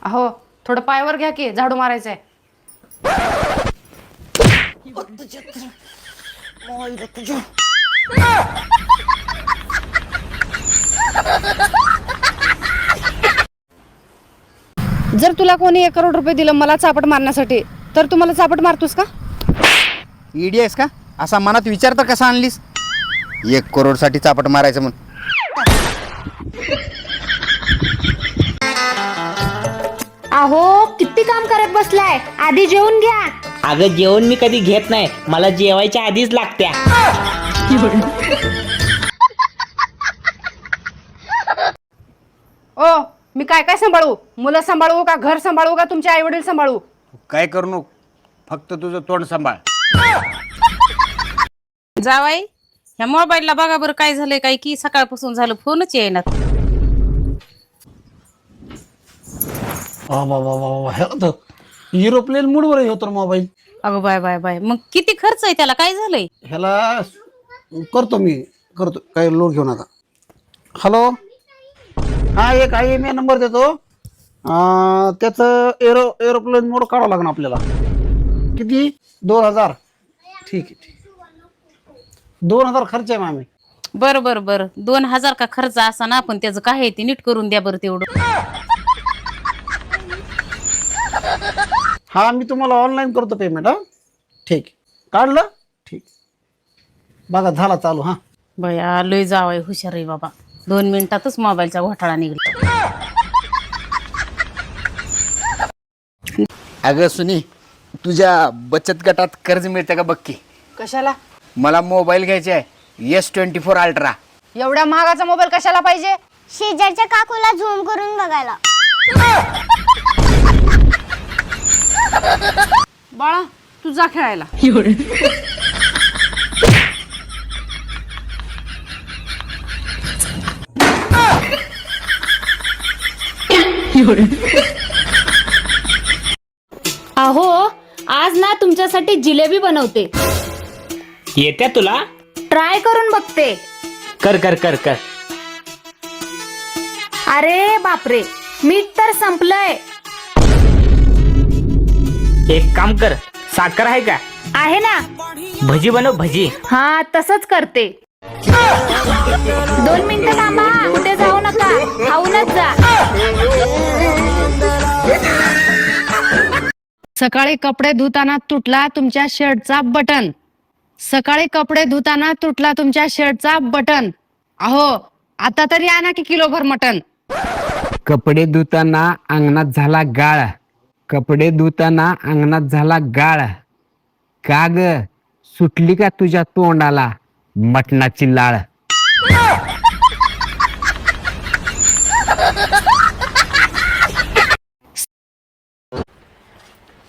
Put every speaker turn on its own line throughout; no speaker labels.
अहो थोडं पायावर घ्या की झाडू मारायचंय. जर तुला कोणी 1 करोड रुपये दिलं मला चापट मारण्यासाठी तर तू मला चापट मारतोस का?
ईडी आहेस का? असा मनात विचार तर कसा आणलीस? 1 करोड साठी चापट मारायचं म्हणून.
अहो किती काम करत बसलाय, आधी जेवून घ्या.
अगं जेवण मी कधी घेत नाही, मला जेवायच्या आधीच लागत्या.
ओ मी काय काय सांभाळू? मुलं सांभाळू का घर सांभाळू का तुमचे आई वडील सांभाळू?
काय करू नको, फक्त तुझं तोंड सांभाळ.
जावाई ह्या मोबाईलला बघा बरं काय झालंय, काय की सकाळपासून झालं फोनच येईनात.
एरोप्लेन मूडवर आहे तर मोबाईल.
अगं बाय बाय बाय, मग किती खर्च आहे त्याला, काय झालंय?
ह्याला करतो काय लोड घेऊ नका. हॅलो, हा एक IMEI नंबर देतो. त्याचं एरोप्लेन मोड काढावं लागणार आपल्याला. किती? 2000. ठीक आहे. 2000 खर्च आहे मामी.
बरं बरं बरं, 2000 का खर्च असा ना, पण त्याचं काय आहे ते नीट करून द्या बरं तेवढं.
हा मी तुम्हाला ऑनलाईन करतो पेमेंट. हा ठीक, काढलं ठीक. बघा झाला चालू. हा
बया लय जावाई हुशार आहे बाबा, 2 मिनिटातच मोबाईलचा घोटाळा निघला.
अगं सुनी, तुझ्या बचत गटात कर्ज मिळतं का बघ की.
कशाला?
मला मोबाईल घ्यायचा आहे, S24 अल्ट्रा.
एवढ्या महागाचा मोबाईल कशाला पाहिजे?
शेजारच्या काकूला झूम करून बघायला.
बाळा तू जा खेळायला.
अहो आज ना तुमच्यासाठी जिलेबी बनवते,
येत्या तुला?
ट्राय करून बघते.
कर कर कर कर.
अरे बापरे, मीठ तर संपलंय.
एक काम कर, साखर आहे का?
आहे ना.
भजी बनव भजी.
हा तसंच करते. 2 मिनिटं थांबा, कुठे जाऊ नका, खाऊनच जा.
सकाळी कपडे धुताना तुटला तुमच्या शर्टचा बटन. सकाळी कपडे धुताना तुटला तुमच्या शर्टचा बटन. अहो आता तरी आणा की किलोभर मटन.
कपडे धुताना अंगणात झाला गाळ. कपडे धुताना अंगणात झाला गाळ. का ग सुटली का तुझ्या तोंडाला मटणाची लाळ?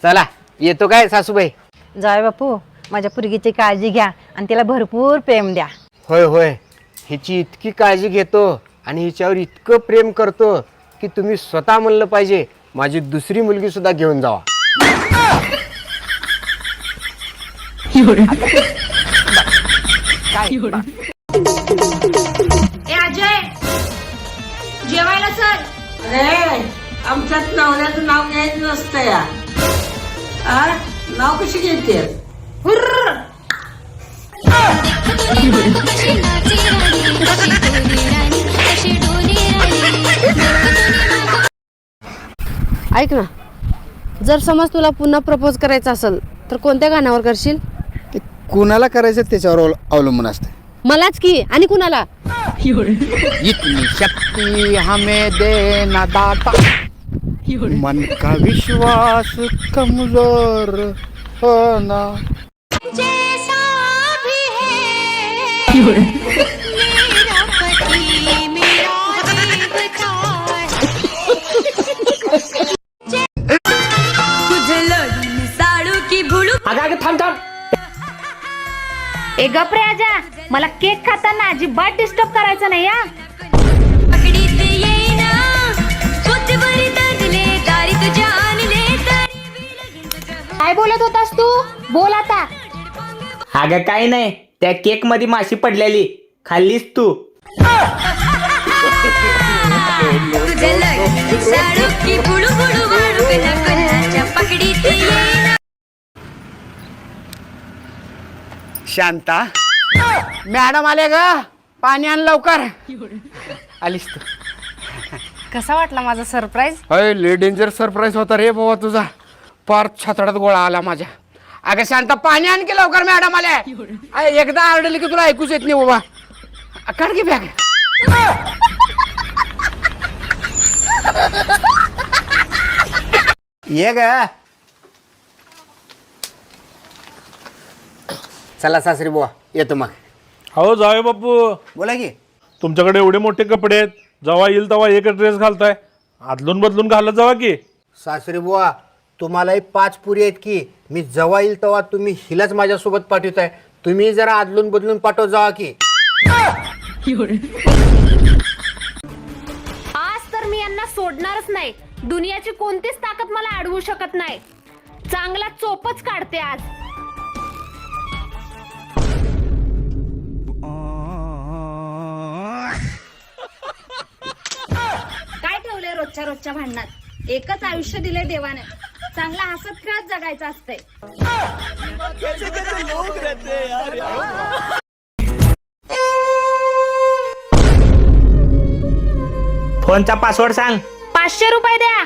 चला येतो काय सासूबाई?
जाय बापू, माझ्या पुरगीची काळजी घ्या आणि तिला भरपूर प्रेम द्या.
होय होय, हिची इतकी काळजी घेतो आणि हिच्यावर इतकं प्रेम करतो की तुम्ही स्वतः म्हणलं पाहिजे माझी दुसरी मुलगी सुद्धा घेऊन जावा.
अजय जेवायला चल.
आमच्यात नवऱ्याचं नाव घ्यायचं नसतं या. नाव कशी घेते?
ऐक ना, जर समज तुला पुन्हा प्रपोज करायचं असेल तर कोणत्या गाण्यावर करशील?
ते कुणाला करायचं त्याच्यावर अवलंबून असतं.
मलाच की आणि कुणाला?
इतनी शक्ति हमें देना दाता, मन का विश्वास कमजोर होना.
अगं अगं थांब थांब.
ए गप रे आजा, मला केक खाताना अजिबात डिस्टर्ब करायचं नाही हा. काय बोलत होतास तू? बोल आता.
अगं काय नाही, त्या केक मध्ये माशी पडलेली खाल्लीस तू.
तुझे
शांता मॅडम आले ग, पाणी आण लवकर. आलीस तू.
कसा वाटला माझा सरप्राईज?
अय लय डेंजर सरप्राईज होता रे बाबा तुझा. पार छातडात गोळा आला माझ्या. अगं शांता पाणी आण की लवकर, मॅडम आले. एकदा आरडली की तुला ऐकूच येत नाही बाबा. काढ की बॅग. ये ग. चला सासरी बुवा, येतो मग.
हो जावे बापू,
बोला की.
तुमच्याकडे एवढे मोठे कपडे आहेत, जेव्हा येईल तेव्हा एक ड्रेस घालताय, आदलून बदलून घालत जावा की.
सासरी बुवा, तुम्हालाही 5 पुरी आहेत की. मी जेव्हा येईल तेव्हा तुम्ही हिलाच माझ्यासोबत पाठवताय. तुम्ही जरा आदलून बदलून पाठवत जावा की.
आज तर मी यांना सोडणारच नाही. दुनियाची कोणतीच ताकद मला अडवू शकत नाही. चांगला चोपच काढते आज. काय ठेवलंय रोजच्या भांडणात? एकच आयुष्य दिलंय देवाने. चांगला हसत खेळत जगायचं असतंय.
फोनचा पासवर्ड सांग.
500 रुपये द्या.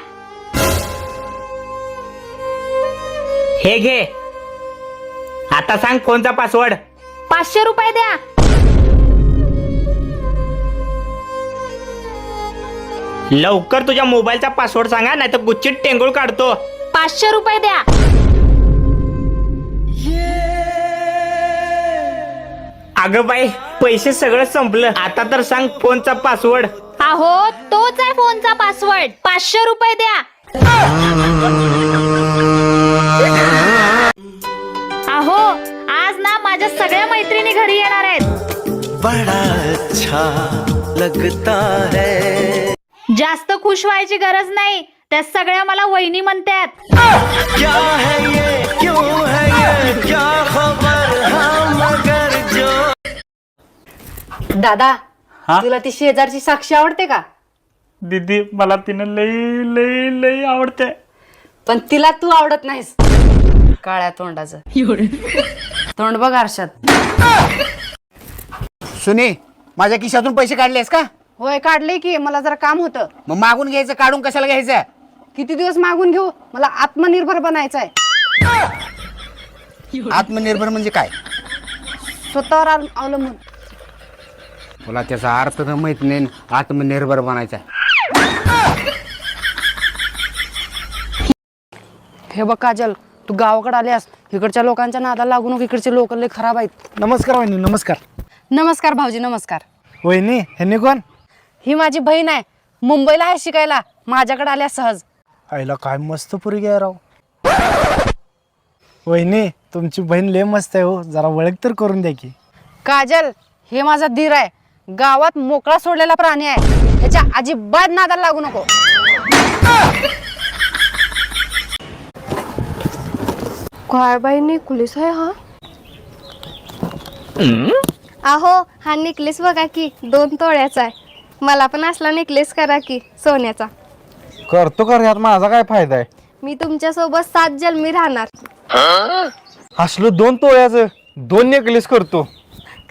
हे घे. आता सांग फोनचा पासवर्ड.
500 रुपये द्या.
लवकर तुझ्या मोबाईलचा पासवर्ड सांगा, नाही तर गुच्चीत टेंगुळ काढतो.
500 रुपये द्या.
अगं बाई, पैसे सगळं संपलं. आता तर सांग फोनचा पासवर्ड.
अहो तोच आहे फोनचा पासवर्ड. 500 रुपये द्या. अहो आज ना माझ्या सगळ्या मैत्रिणी घरी येणार आहेत.
बड़ा अच्छा लगता है.
जास्त खुश व्हायची गरज नाही. त्या सगळ्या मला वहिनी म्हणतात.
क्या है ये, क्यों है ये, क्या खबर हम मगर जो.
दादा, तुला ती शेजारची साक्षी आवडते का?
दीदी, मला तिनं लई लई लई आवडते.
पण तिला तू आवडत नाहीस. काळ्या तोंडाचं तोंड बघ आरशात.
सुने, माझ्या खिशातून पैसे काढलेस का?
होय काढले की. मला जरा काम होतं.
मग मागून घ्यायचं, काढून कशाला घ्यायचं?
किती दिवस मागून घेऊ? मला आत्मनिर्भर बनायचं आहे.
आत्मनिर्भर म्हणजे काय?
स्वतःवर अवलंबून.
तुला त्याचा अर्थ तर माहित नाही. आत्मनिर्भर बनायचा.
हे बघ काजल, तू गावाकडे आल्यास इकडच्या लोकांच्या नादाला लागू नको. इकडचे लोक लय खराब आहेत.
नमस्कार वहिनी, नमस्कार.
नमस्कार भाऊजी, नमस्कार.
वहिनी ह्यांनी कोण?
ही माझी बहीण आहे. मुंबईला आहे शिकायला. माझ्याकडे आल्या सहज.
आईला काय मस्त पोरगी आहे राव. वहिनी तुमची बहीण लय मस्त आहे हो. जरा ओळख तर करून द्या की.
काजल, हे माझा धीर आहे. गावात मोकळा सोडलेला प्राणी आहे. त्याच्या अजिबात नादाला लागू नको.
काय बाई नेकलेस आहे हा? अहो हा नेकलेस बघा की 2 तोळ्याचा आहे. मला पण असला नेकलेस करा की सोन्याचा.
करतो कर, यात माझा काय फायदा आहे?
मी तुमच्या सोबत 7 जन्मी राहणार.
असलो 2 तोळ्याचं 2 नेकलेस करतो.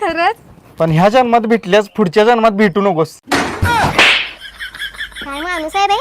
खरंच?
पण ह्या जन्मात भेटल्यास पुढच्या जन्मात भेटू नकोस.
काय माणूस आहे रे.